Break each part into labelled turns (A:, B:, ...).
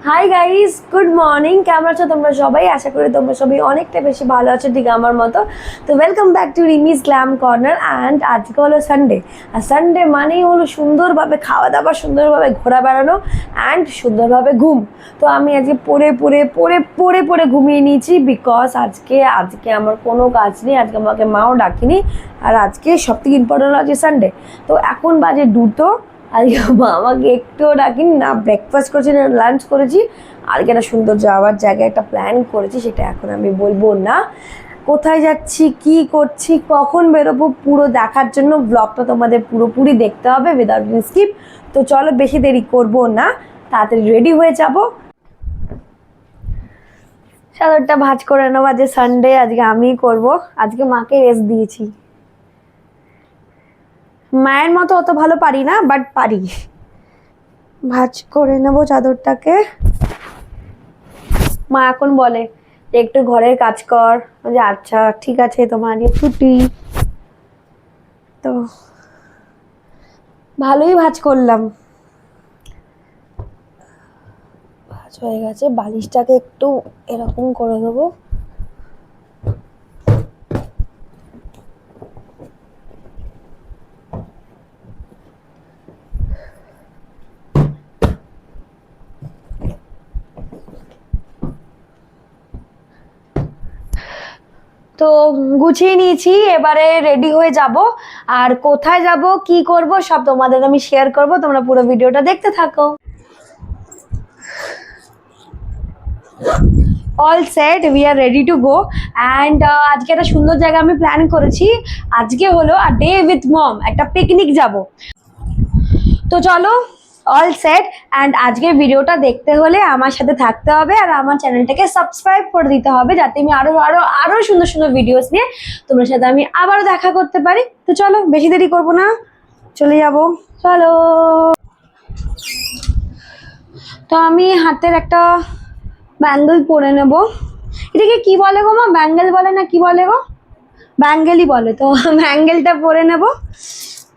A: Hi guys, good morning. কেমন আছো তোমরা সবাই? আশা করি তোমরা সবাই অনেকটা বেশি ভালো আছো, ঠিক আমার মতো। তো welcome back to রিমিস glam corner. And আজকে হলো সানডে, আর সানডে মানেই হলো সুন্দরভাবে খাওয়া দাওয়া, সুন্দরভাবে ঘোরা বেড়ানো অ্যান্ড সুন্দরভাবে ঘুম। তো আমি আজকে পড়ে ঘুমিয়ে নিয়েছি, বিকজ আজকে আমার কোনো কাজ নেই। আজকে আমাকে মাও ডাকিনি, আর আজকে সব থেকে ইম্পর্টেন্ট হলো আজকে সানডে। তো এখন বাজে 2টো। আজকে আমাকে একটুও ডাকিনি, না ব্রেকফাস্ট করেছি না লাঞ্চ করেছি। আজকে একটা সুন্দর যাওয়ার জায়গায় একটা প্ল্যান করেছি, সেটা এখন আমি বলবো না। কোথায় যাচ্ছি, কি করছি, কখন বেরোবো, পুরো দেখার জন্য ব্লগটা তোমাদের পুরোপুরি দেখতে হবে উইদাউট স্কিপ। তো চলো, বেশি দেরি করবো না, তাড়াতাড়ি রেডি হয়ে যাব। চাদরটা ভাঁজ করে নেবো, আজকে সানডে, আজকে আমিই করবো। আজকে মাকে রেস্ট দিয়েছি। মায়ের মতো অত ভালো পারি না, বাট পারি। ভাঁজ করে নেবো চাদরটাকে। মা এখন বলে যে একটু ঘরের কাজ কর, যে আচ্ছা ঠিক আছে, তোমার আজকে ছুটি। তো ভালোই ভাঁজ করলাম। ভাঁজ হয়ে গেছে, বালিশটাকে একটু এরকম করে দেবো। তো গুছিয়ে নিয়েছি, এবারে রেডি হয়ে যাব। আর কোথায় যাব, কি করব, সব তোমাদের আমি শেয়ার করব। তোমরা পুরো ভিডিওটা দেখতে থাকো। All set, we are ready to go. And আজকে একটা সুন্দর জায়গা আমি প্ল্যান করেছি। আজকে হলো আ ডে উইথ মম, একটা পিকনিক যাব। তো চলো, অল সেট। অ্যান্ড আজকের ভিডিওটা দেখতে হলে আমার সাথে থাকতে হবে, আর আমার চ্যানেলটাকে সাবস্ক্রাইব করে দিতে হবে, যাতে আমি আরো সুন্দর সুন্দর ভিডিওস নিয়ে তোমার সাথে আমি আবারও দেখা করতে পারি। তো চলো, বেশি দেরি করবো না, চলে যাব। চলো। তো আমি হাতের একটা ব্যাঙ্গেল পরে নেব। এটাকে কি বলে গো মা, ব্যাঙ্গেল বলে না কি বলে গো? ব্যাঙ্গেলই বলে। তো ব্যাঙ্গেলটা পরে নেব,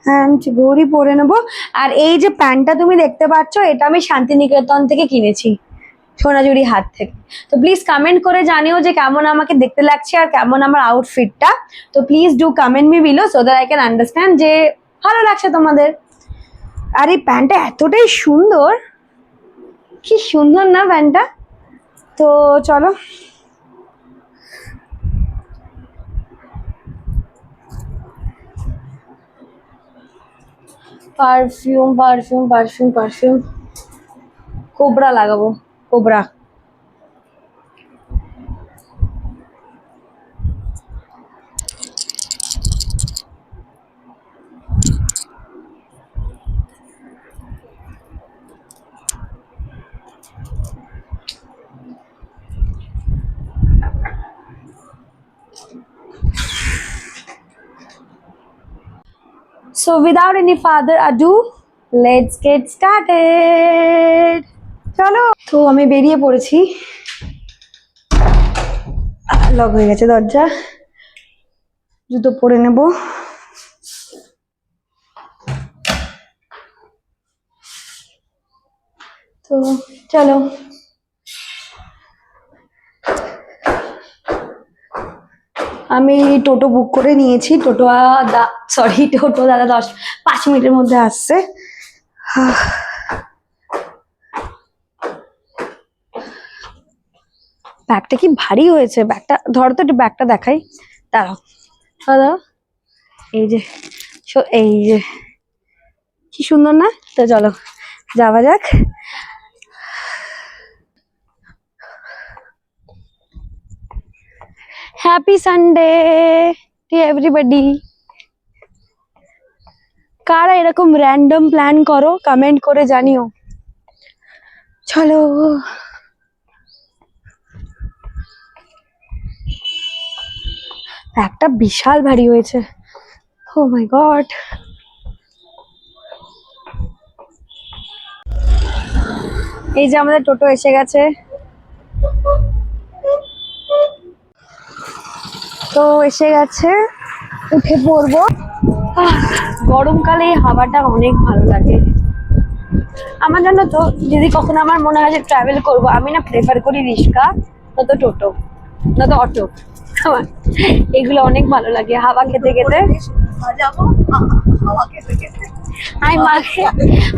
A: হ্যান্ড ঘড়ি পরে নেব। আর এই যে প্যান্টটা তুমি দেখতে পাচ্ছ, এটা আমি শান্তিনিকেতন থেকে কিনেছি, সোনাঝুরি হাট থেকে। তো প্লিজ কমেন্ট করে জানিও যে কেমন আমাকে দেখতে লাগছে আর কেমন আমার আউটফিটটা। তো please do comment me below, so that I can understand যে ভালো লাগছে তোমাদের। আর এই প্যান্টটা এতটাই সুন্দর, কি সুন্দর না প্যান্টটা। তো চলো। Perfume perfume perfume perfume cobra লাগাবো, cobra. So without any further ado, let's get started. চলো। তো আমি বেরিয়ে পড়েছি, লক হয়ে গেছে দরজা। জুতো পরে নেব। তো চলো। আমি টোটো বুক করে নিয়েছি। টোটো দাদা 5 মিনিটের মধ্যে আসছে। ব্যাগটা কি ভারী হয়েছে। ব্যাগটা ধরো তো, একটু ব্যাগটা দেখাই, দাঁড়াও দাদা। এই যে কি সুন্দর না? তো চলো যাওয়া যাক। Happy Sunday to everybody. কারা এরকম র্যান্ডম প্ল্যান করো, কমেন্ট করে জানিও। চলো। ব্যাগটা বিশাল ভারী হয়েছে, ও মাই গড। এই যে আমাদের টোটো এসে গেছে। তো এসে গেছে, উঠে পড়বো। গরমকালে এই হাওয়াটা অনেক ভালো লাগে। আমার জন্য তো যদি কখনো আমার মনে হয় যে ট্রাভেল করবো, আমি না প্রেফার করি রিক্সা, নয়তো টোটো, নয়তো অটো। আমার এগুলো অনেক ভালো লাগে হাওয়া খেতে খেতে।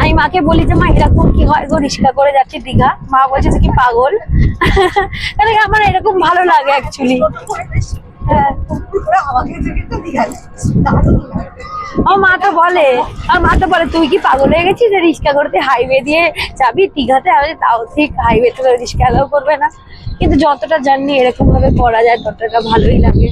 A: আমি মাকে বলি যে মা এরকম কি হয় গো, রিক্সা করে যাচ্ছি দীঘা। মা বলছে যে কি পাগল। মানে আমার এরকম ভালো লাগে অ্যাকচুয়ালি। হ্যাঁ, আমার মা তো বলে তুই কি পাগল হয়ে গেছিস যে রিক্সা করতে, হাইওয়ে দিয়ে যাবি দীঘাতে? আমি তাও ঠিক, হাইওয়ে তো রিক্সা এলাও করবে না, কিন্তু যতটা জার্নি এরকম ভাবে করা যায় ততটা ভালোই লাগে।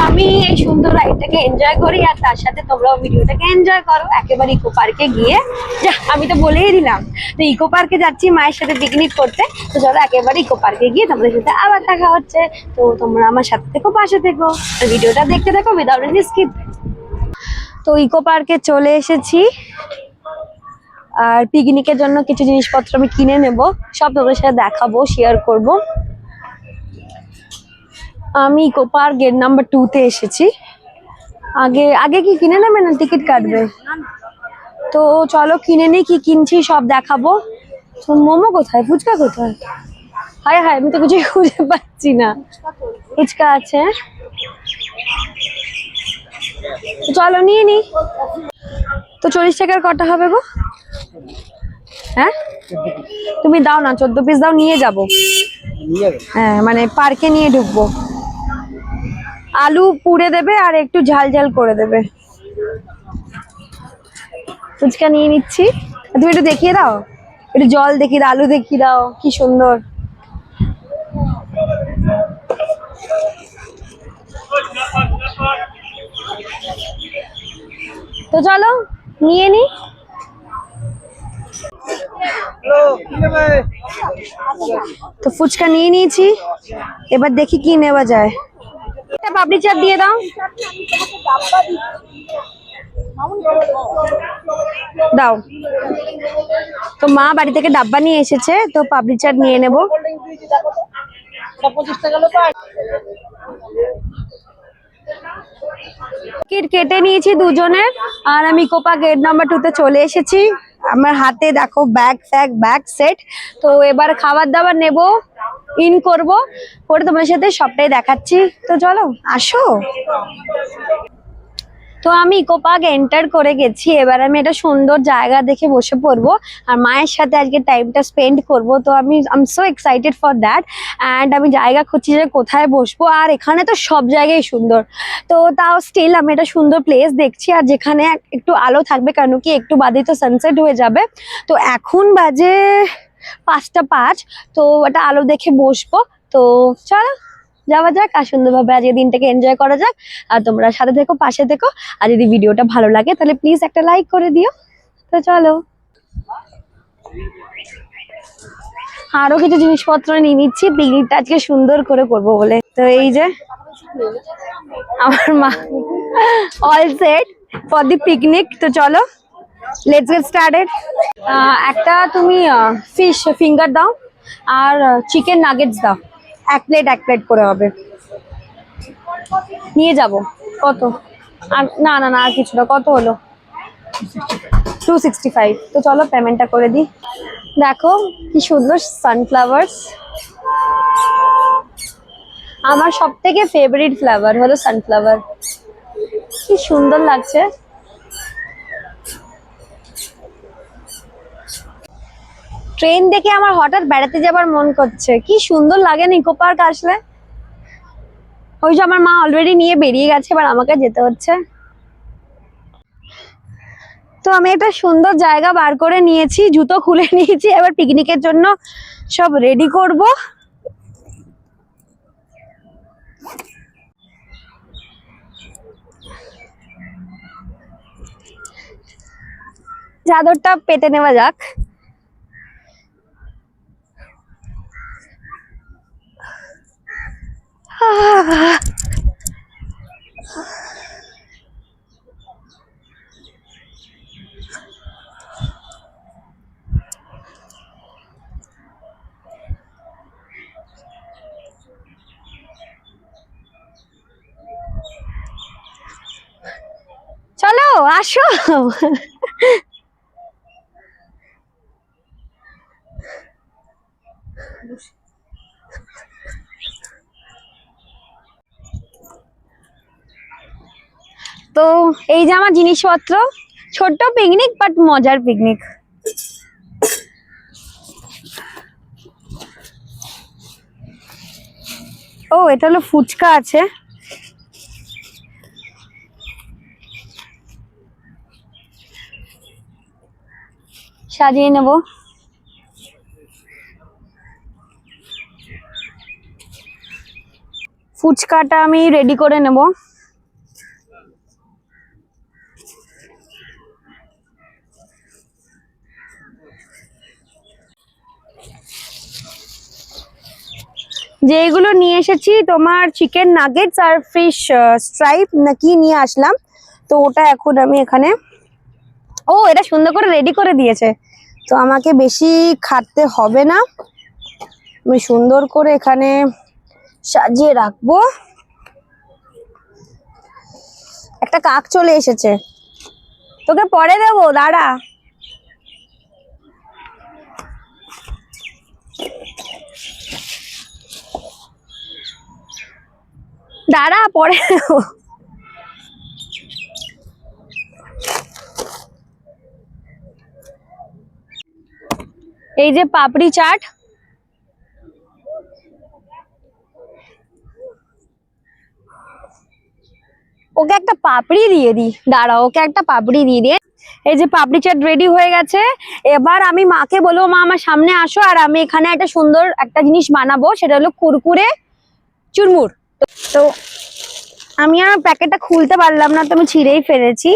A: আমি এই সুন্দর রাইডটাকে এনজয় করি, আর তার সাথে তোমরাও ভিডিওটাকে এনজয় করো। একেবারে ইকো পার্কে গিয়ে, যা আমি তো বলেই দিলাম তো ইকো পার্কে যাচ্ছি মায়ের সাথে পিকনিক করতে। তো চলো একেবারে ইকো পার্কে গিয়ে তোমাদের সাথে আবার দেখা হচ্ছে। তো তোমরা আমার সাথে থেকো, পাশে থেকো, ভিডিওটা দেখতে থাকো উইদাউট এনি স্কিপ। তো ইকো পার্কে চলে এসেছি, আর পিকনিকের জন্য কিছু জিনিসপত্র আমি কিনে নেব, সব তোমাদের সাথে দেখাবো, শেয়ার করব। আমি ইকো পার্ক গেট নাম্বার 2 তে এসেছি। আগে আগে কি কিনে নেবে না টিকিট কাটবে? তো চলো কিনে নিই, কি কিনছি সব দেখাবো। তো মোমো কোথায়, ফুচকা কোথায়? হায় হায়, আমি তো কিছু খুঁজে পাচ্ছি না। ফুচকা আছে, চলো নিয়ে নি। তো 40 টাকার কটা হবে গো? হ্যাঁ তুমি দাও না, 14 পিস দাও, নিয়ে যাবো। হ্যাঁ মানে পার্কে নিয়ে ঢুকবো। আলু পুড়ে দেবে আর একটু ঝাল ঝাল করে দেবে। ফুচকা নিয়ে নিচ্ছি, তুমি একটু দেখিয়ে দাও, একটু জল দেখিয়ে দাও, আলু দেখিয়ে দাও, কি সুন্দর। তো চলো নিয়ে নি। তো ফুচকা নিয়ে নিয়েছি, এবার দেখি কি নেওয়া যায়। একটা পাপড়ি চাট দিয়ে দাও। দাও। তো মা বাড়ি থেকে ডাব্বা নিয়ে এসেছে, তো পাপড়ি চাট নিয়ে নেব। টিকিট কেটে নিয়েছি দুজনের, আর আমি ইকো গেট নাম্বার 2 তে চলে এসেছি। আমার হাতে দেখো ব্যাগ সেট। তো এবার খাবার দাবার নেব, ইন করব, করে তোমার সাথে সবটাই দেখাচ্ছি। তো চলো আসো। তো আমি ইকো পার্ক এন্টার করে গেছি, এবার আমি একটা সুন্দর জায়গা দেখে বসে পড়বো, আর মায়ের সাথে আজকে টাইমটা স্পেন্ড করব। তো I am so excited for that. And আমি জায়গা খুঁজছি যে কোথায় বসবো, আর এখানে তো সব জায়গায় সুন্দর। তো তাও স্টিল আমি একটা সুন্দর প্লেস দেখছি, আর যেখানে একটু আলো থাকবে, কেন কি একটু বাদেই তো সানসেট হয়ে যাবে। তো এখন বাজে 5টা 5, তো একটা আলো দেখে বসবো। তো চলো যাওয়া যাক, আর সুন্দরভাবে আজকে দিনটাকে এনজয় করা যাক। আর তোমরা সাথে থেকো, পাশে থেকো, আর যদি ভিডিওটা ভালো লাগে তাহলে প্লিজ একটা লাইক করে দিও। তো চলো আরো কিছু জিনিসপত্র নিয়ে নিচ্ছি, পিকনিকটা আজকে সুন্দর করে করবো বলে। তো এই যে আমার মা all set for the picnic. তো চলো লেটস গেট স্টার্টেড। একটা তুমি ফিশ ফিঙ্গার দাও, আর চিকেন নাগেটস দাও, এক প্লেট করে হবে, নিয়ে যাব। কত? আর না না না, আর কিছু না, কত হলো? 265। তো চলো পেমেন্টটা করে দিই। দেখো কি সুন্দর সানফ্লাওয়ার্স, আমার সব থেকে ফেভারিট ফ্লাওয়ার হলো সানফ্লাওয়ার, কি সুন্দর লাগছে। ট্রেন দেখে আমার হঠাৎ বেড়াতে যাবার মন করছে, কি সুন্দর লাগে না ইকো পার্ক আসলে। ওই যে আমার মা অলরেডি নিয়ে বেরিয়ে গেছে, এবার আমাকে যেতে হচ্ছে। তো আমি একটা সুন্দর জায়গা বার করে নিয়েছি, জুতো খুলে নিয়েছি, এবার পিকনিকের জন্য সব রেডি করব। চাদরটা পেতে নেওয়া যাক।
B: আসো। তো এই যে আমার জিনিসপত্র, ছোট্ট পিকনিক বাট মজার পিকনিক। ও এটা হলো ফুচকা আছে, সাজিয়ে নেব। ফুচকাটা আমি রেডি করে নেব। যেগুলো নিয়ে এসেছি তোমার চিকেন নাগেটস আর ফিশ স্ট্রাইপ নাকি নিয়ে আসলাম, তো ওটা এখন আমি এখানে, ও এটা সুন্দর করে রেডি করে দিয়েছে, তো আমাকে বেশি খাটতে হবে না, আমি সুন্দর করে এখানে সাজিয়ে রাখবো। একটা কাক চলে এসেছে, তোকে পরে দেবো, দাঁড়া। দাঁড়া পরে দেবো। এই যে পাপড়ি চাট, ওকে একটা পাপড়ি দিয়ে দি, দাঁড়া ওকে একটা পাপড়ি দিয়ে দিয়ে। এই যে পাপড়ি চাট রেডি হয়ে গেছে, এবার আমি মাকে বলবো মা আমার সামনে আসো, আর আমি এখানে একটা সুন্দর একটা জিনিস বানাবো, সেটা হলো কুরকুরে চুরমুর। তো আমি আর প্যাকেটটা খুলতে পারলাম না, তো আমি ছিঁড়েই ফেলেছি।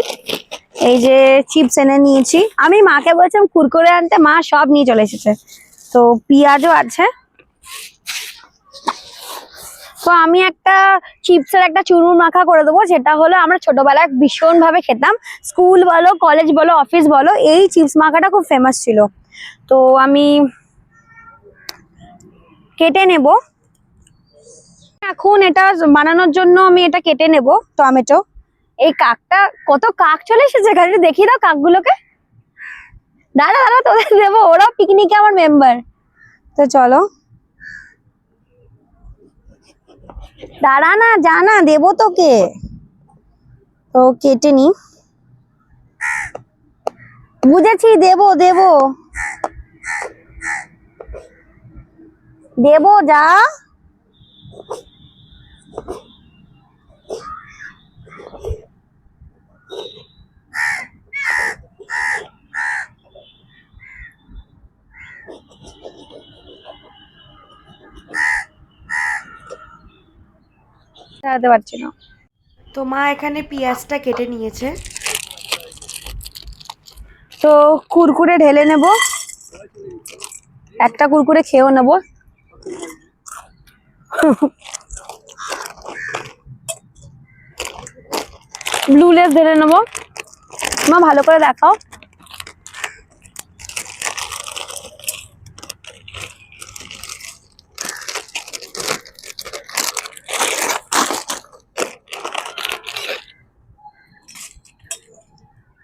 B: এই যে চিপস এনে নিয়েছি, আমি মাকে বলছিলাম কুরকুরে আনতে, মা সব নিয়ে চলে এসেছে। তো পেঁয়াজও আছে, তো আমি একটা চিপসের একটা চুরমুর মাখা করে দেবো, যেটা হলো আমরা ছোটবেলায় ভীষণ ভাবে খেতাম, স্কুল বলো কলেজ বলো অফিস বলো, এই চিপস মাখাটা খুব ফেমাস ছিল। তো আমি কেটে নেব এখন, এটা বানানোর জন্য আমি এটা কেটে নেব টমেটো। এই কাকটা, কত কাক চলে এসেছে এখানে, দেখিয়ে দাও কাকগুলোকে। দাঁড়া দাঁড়া তোদের দেবো, ওরাও পিকনিকে আমার মেম্বার। তো চলো, দাঁড়া না, যা না, দেবো তোকে। তো কেটে নি, বুঝেছি, দেবো দেবো দেবো, যা। দাঁড়াতে পারছি না।
A: তো মা এখানে পেঁয়াজটা কেটে নিয়েছে,
B: তো কুরকুরে ঢেলে নেব, একটা কুরকুরে খেয়েও নেব। ব্লু লেস ঢেলে নেব, মা ভালো করে দেখাও।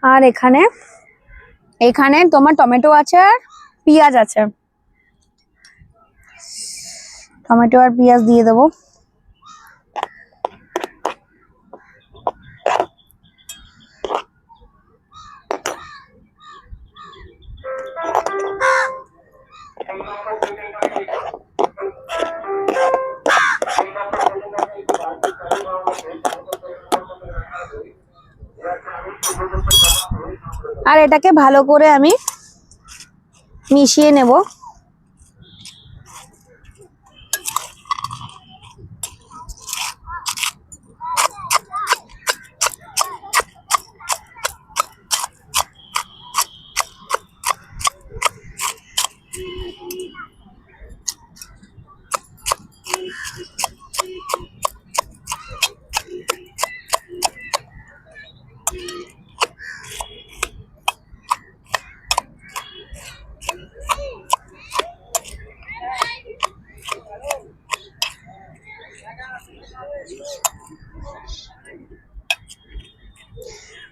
B: আর এখানে এখানে তোমার টমেটো আছে আর পেঁয়াজ আছে, টমেটো আর পেঁয়াজ দিয়ে দেবো। আর এটাকে ভালো করে আমি মিশিয়ে নেব।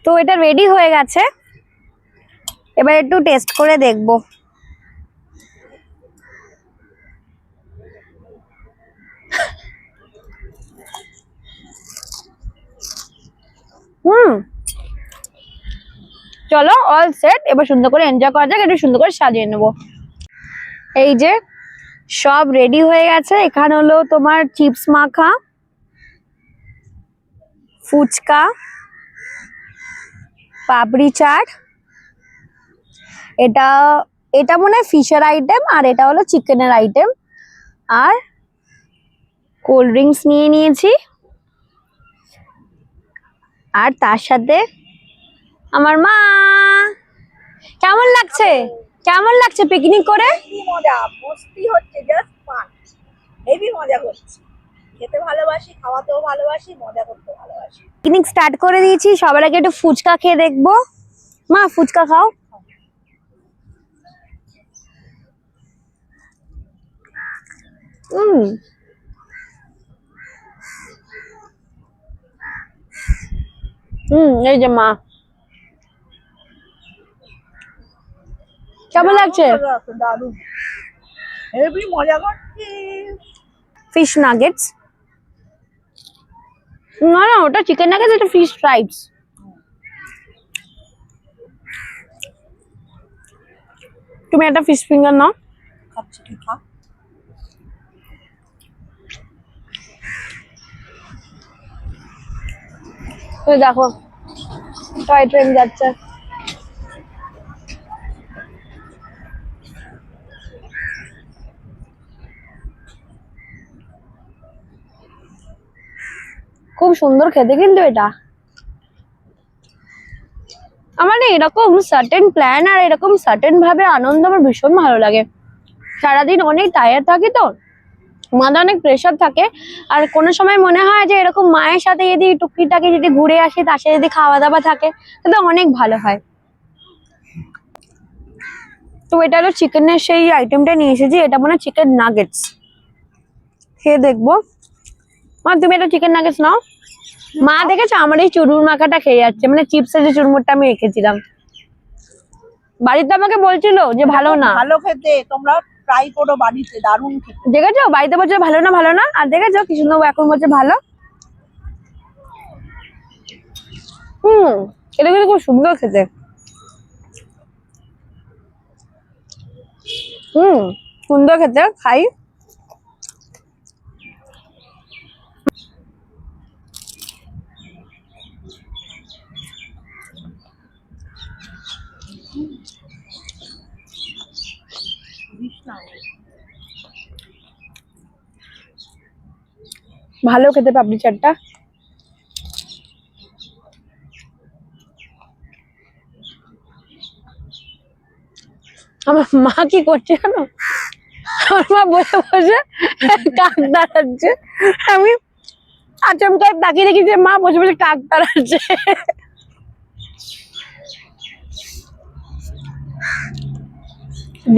B: তো এটা রেডি হয়ে গেছে, এবার একটু টেস্ট করে দেখবো। চলো অল সেট, এবার সুন্দর করে এনজয় করা যাক, একটু সুন্দর করে সাজিয়ে নেবো। এই যে সব রেডি হয়ে গেছে, এখানে হলো তোমার চিপস মাখা, ফুচকা, পাপড়ি চাট, এটা এটা মনে হয় ফিশের আইটেম, আর এটা হলো চিকেনের আইটেম, আর কোল্ড ড্রিঙ্কস নিয়ে নিয়েছি, আর তার সাথে আমার মা। কেমন লাগছে, কেমন লাগছে পিকনিক করে?
C: কি মজা, মস্তি হচ্ছে, জাস্ট ফান, হেভি মজা করছি। খেতে ভালোবাসি, খাওয়াতেও ভালোবাসি, মজা করতে ভালোবাসি।
B: পিকনিক স্টার্ট করে দিয়েছি, সবার আগে একটু ফুচকা খেয়ে দেখবো। মা ফুচকা খাও। হুম, এই যে মা, কেমন লাগছে?
C: দারুণ, হেভি মজা করছি।
B: ফিশ নাগেটস, না না ওটা চিকেন নাগেটস, এটা ফিশ ফ্রাইডস। তুমি একটা ফিশ ফিঙ্গার নাও।
C: খাচ্ছি, কি খা।
B: তো দেখো টয় ট্রেন যাচ্ছে। খুব সুন্দর খেতে কিন্তু এটা। আমার না এরকম সার্টেন প্ল্যান আর এরকম সার্টেন ভাবে আনন্দ আমার ভীষণ ভালো লাগে। সারাদিন অনেক টায়ার্ড থাকি তো, মাথায় অনেক প্রেশার থাকে, আর কোনো সময় মনে হয় যে এরকম মায়ের সাথে যদি টুকিটাকি যদি ঘুরে আসি, তার সাথে যদি খাওয়া দাওয়া থাকে তাহলে অনেক ভালো হয়। তো এটা হলো চিকেনের সেই আইটেমটা নিয়ে এসেছি, এটা মনে হয় চিকেন নাগেটস, খেয়ে দেখবো। মা তুমি এটা চিকেন নাগেটস নাও। মা দেখেছো আমার এই চুরমুর মাখাটা খেয়ে যাচ্ছে, মানে চিপসের যে চুরমুরটা আমি রেখেছিলাম। বাড়িতে আমাকে বলছিল যে ভালো না,
C: ভালো খেতে, তোমরা ট্রাই করো বাড়িতে, দারুণ খেতে।
B: দেখেছো বাড়িতে বলছে ভালো না ভালো না, আর দেখেছো কি সুন্দর এখন বলছে ভালো। এটা কিন্তু খুব সুন্দর খেতে। সুন্দর খেতে, খাই। ভালো খেতে পাপড়ি চাটটা। আমার মা কি করছে জানো, আমার মা বসে বসে কাক দাঁড়াচ্ছে, আমি আচমকা তাকিয়ে দেখি যে মা বসে বসে কাক দাঁড়াচ্ছে।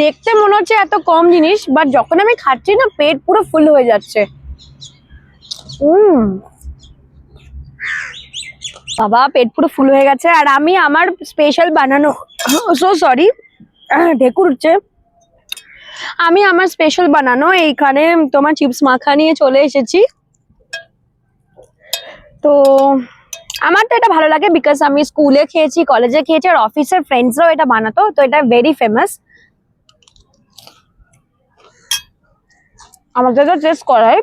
B: দেখতে মনে হচ্ছে এত কম জিনিস, বাট যখন আমি খাচ্ছি না পেট পুরো ফুল হয়ে যাচ্ছে। বাবা পেট পুরো ফুল হয়ে গেছে, আর আমি আমার স্পেশাল বানানো, সো সরি ঢেকুর উঠছে, আমি আমার স্পেশাল বানানো এইখানে তোমার চিপস মাখা নিয়ে চলে এসেছি। তো আমার তো এটা ভালো লাগে, বিকজ আমি স্কুলে খেয়েছি, কলেজে খেয়েছি, আর অফিসের ফ্রেন্ডসরাও এটা বানাতো, তো এটা ভেরি ফেমাস। আমাকে তো টেস্ট করাই,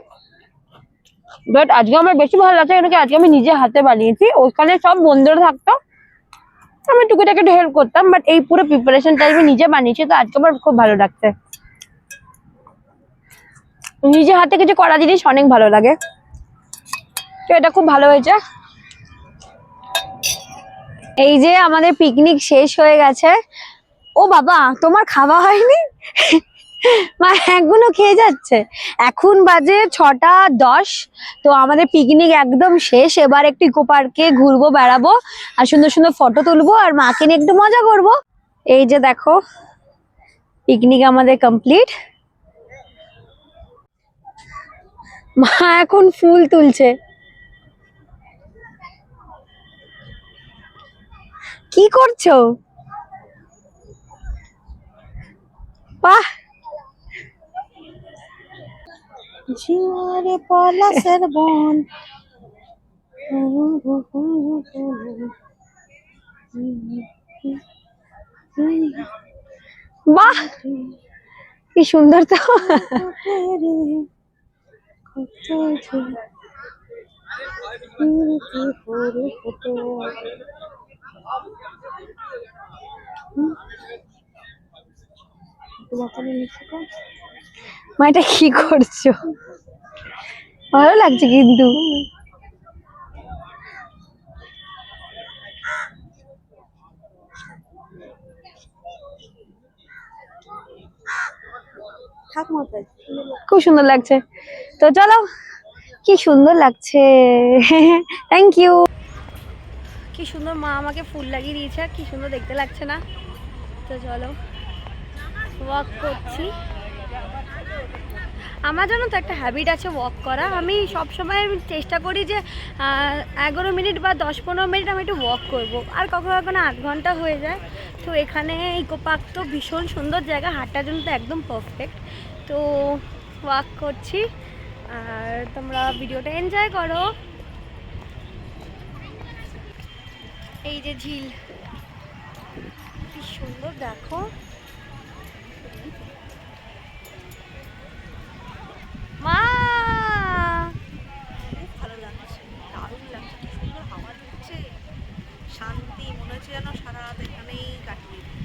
B: বাট আজকে আমার বেশি ভালো লাগছে কেন কি আজকে আমি নিজে হাতে বানিয়েছি, ওখানে সব বন্ধুরা থাকতো, আমি টুকিটাকি একটু হেল্প করতাম, বাট এই পুরো প্রিপারেশনটা আমি নিজে বানিয়েছি, তো আজকে আমার খুব ভালো লাগছে। নিজে হাতে কিছু করা জিনিস অনেক ভালো লাগে, তো এটা খুব ভালো হয়েছে। এই যে আমাদের পিকনিক শেষ হয়ে গেছে। ও বাবা তোমার খাওয়া হয়নি? মা এখনো খেয়ে যাচ্ছে। এখন বাজে 6:10, তো আমাদের পিকনিক একদম শেষ। এবার একটু ইকো পার্কে ঘুরবো, বেড়াবো, আর সুন্দর সুন্দর ফটো তুলবো, আর মাকে নিয়ে একটু মজা করবো। এই যে দেখো পিকনিক আমাদের কমপ্লিট। মা এখন ফুল তুলছে। কি করছো? বাহ,
C: ঝিওরে পলাশের বন।
B: বাহ, কি সুন্দর তো। মা এটা কি করছো? ভালো লাগছে কিন্তু।
C: থাক মাথায়।
B: খুব সুন্দর লাগছে। তো চলো, কি সুন্দর লাগছে। Thank you. কি সুন্দর মা আমাকে ফুল লাগিয়ে দিয়েছে, কি সুন্দর দেখতে লাগছে না? তো চলো, ওয়াক করছি। আমার জানো তো একটা হ্যাবিট আছে ওয়াক করা। আমি সবসময় চেষ্টা করি যে 11 মিনিট বা 10-15 মিনিট আমি একটু ওয়াক করব। আর কখনো কখনো 8 ঘন্টা হয়ে যায়। তো এখানে ইকো পার্ক তো ভীষণ সুন্দর জায়গা, হাঁটার জন্য তো একদম পারফেক্ট। তো ওয়াক করছি আর তোমরা ভিডিওটা এনজয় করো। এই যে ঝিল, কি সুন্দর দেখো। মা,
C: খুব ভালো লাগছে, দারুণ লাগছে, কি সুন্দর হাওয়া দিচ্ছে, শান্তি, মনে হচ্ছে যেন সারা রাত এখানেই কাটিয়ে দিই।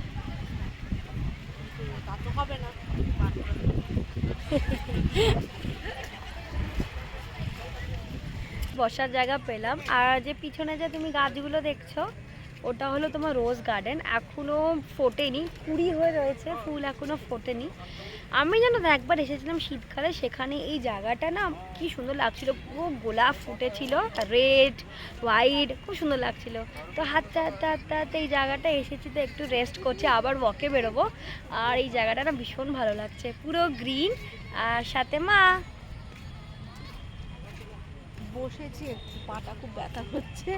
C: কিন্তু তা তো হবে না, পার করে দেবো।
B: বসার জায়গা পেলাম। আর যে পিছনে যে তুমি গাছগুলো দেখছো, ওটা হলো তোমার রোজ গার্ডেন। এখনো ফোটেনি, কুড়ি হয়ে রয়েছে, ফুল এখনো ফোটেনি। আমি জানো তো একবার এসেছিলাম শীতকালে, সেখানে এই জায়গাটা না কি সুন্দর লাগছিল, পুরো গোলাপ ফুটেছিল, রেড হোয়াইট, খুব সুন্দর লাগছিল। তো হাঁটতে হাঁটতে হাঁটতে হাঁটতে এই জায়গাটা এসেছি, তো একটু রেস্ট করছি, আবার ওয়াকে বেরোবো। আর এই জায়গাটা না ভীষণ ভালো লাগছে, পুরো গ্রিন। আর সাথে মা।
C: বসেছি একটু, পাটা খুব ব্যথা হচ্ছে,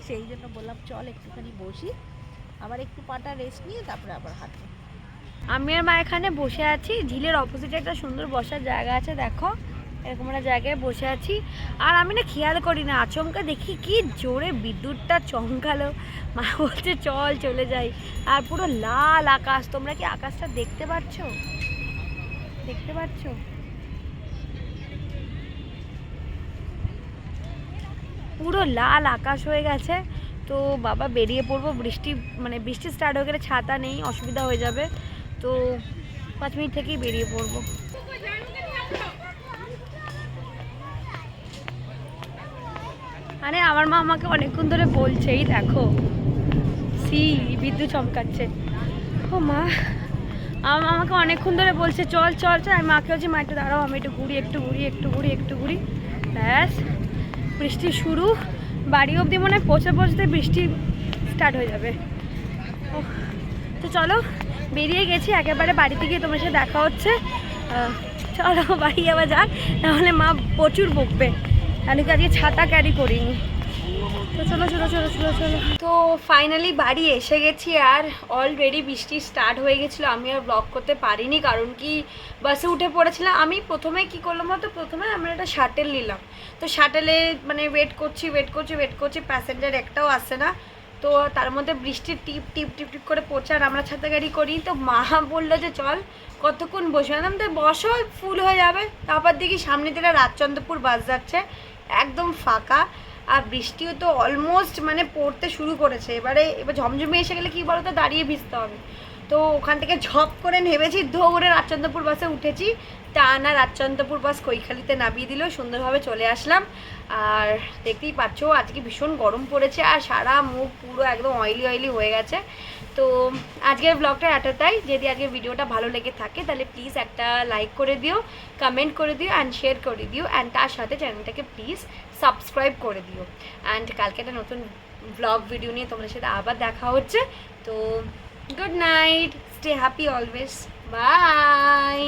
C: সেই জন্য বললাম চল একটুখানি বসি, আবার একটু পাটা রেস্ট নিয়ে তারপরে আবার হাঁটবো।
B: আমি আর মা এখানে বসে আছি, ঝিলের অপোজিটে একটা সুন্দর বসার জায়গা আছে, দেখো এরকম একটা জায়গায় বসে আছি। আর আমি না খেয়াল করি না, আচমকা দেখি কি জোরে বিদ্যুৎটা চমকালো। মা বলছে চল চলে যাই। আর পুরো লাল আকাশ, তোমরা কি আকাশটা দেখতে পাচ্ছ? দেখতে পাচ্ছ? পুরো লাল আকাশ হয়ে গেছে। তো বাবা বেরিয়ে পড়বো, বৃষ্টি মানে বৃষ্টি স্টার্ট হয়ে গেলে ছাতা নেই, অসুবিধা হয়ে যাবে। তো 5 মিনিট থেকেই বেরিয়ে পড়বো। মানে আমার মা আমাকে অনেকক্ষণ ধরে বলছে, এই দেখো সি বিদ্যুৎ চমকাচ্ছে। ও মা, আমার আমাকে অনেকক্ষণ ধরে বলছে চল চল চল। আমি মাকে বলছি মা একটু দাঁড়াও, আমি একটু ঘুরি একটু ঘুরি একটু ঘুরি একটু ঘুরি। ব্যাস, বৃষ্টি শুরু। বাড়ি অবধি মনে হয় পৌঁছতে পৌঁছতে বৃষ্টি স্টার্ট হয়ে যাবে। তো চলো, বেরিয়ে গেছি একেবারে, বাড়িতে গিয়ে তোমার সাথে দেখা হচ্ছে। চলো বাড়ি যাওয়া যাক, নাহলে মা প্রচুর বকবে। আমি আজকে ছাতা ক্যারি করিনি। তো চলো চলো চলো চলো চলো। তো ফাইনালি বাড়ি এসে গেছি, আর অলরেডি বৃষ্টি স্টার্ট হয়ে গেছিলো। আমি আর ব্লগ করতে পারিনি, কারণ কি বাসে উঠে পড়েছিলাম। আমি প্রথমে কি করলাম বলতো, প্রথমে আমরা একটা শাটেল নিলাম। তো শাটেলে মানে ওয়েট করছি, প্যাসেঞ্জার একটাও আসছে না। তো তার মধ্যে বৃষ্টির টিপ টিপ টিপ টিপ করে পড়ছে, আর আমরা ছাতা গাড়ি করি। তো মা বললো যে চল কতক্ষণ বসে আলাম, তো বসো ফুল হয়ে যাবে। তারপর দেখি সামনে থেকে রাজচন্দ্রপুর বাস যাচ্ছে, একদম ফাঁকা। আর বৃষ্টিও তো অলমোস্ট মানে পড়তে শুরু করেছে। এবার ঝমঝমে এসে গেলে কি বলতো, দাঁড়িয়ে ভিজতে হবে। তো ওখান থেকে ঝপ করে নেমেছি, দৌড়ে রাজচন্দ্রপুর বাসে উঠেছি। তা না, রাজচন্দ্রপুর বাস কৈখালিতে নামিয়ে দিল, সুন্দরভাবে চলে আসলাম। আর দেখতেই পাচ্ছ আজকে ভীষণ গরম পড়েছে, আর সারা মুখ পুরো একদম অয়েলি অয়েলি হয়ে গেছে। তো আজকের ব্লগটা এতটাই। যদি আজকের ভিডিওটা ভালো লেগে থাকে তাহলে প্লিজ একটা লাইক করে দিও, কমেন্ট করে দিও অ্যান্ড শেয়ার করে দিও, অ্যান্ড তার সাথে চ্যানেলটাকে প্লিজ সাবস্ক্রাইব করে দিও। অ্যান্ড কালকে একটা নতুন ব্লগ ভিডিও নিয়ে তোমাদের সাথে আবার দেখা হচ্ছে। তো good night, stay happy always, by.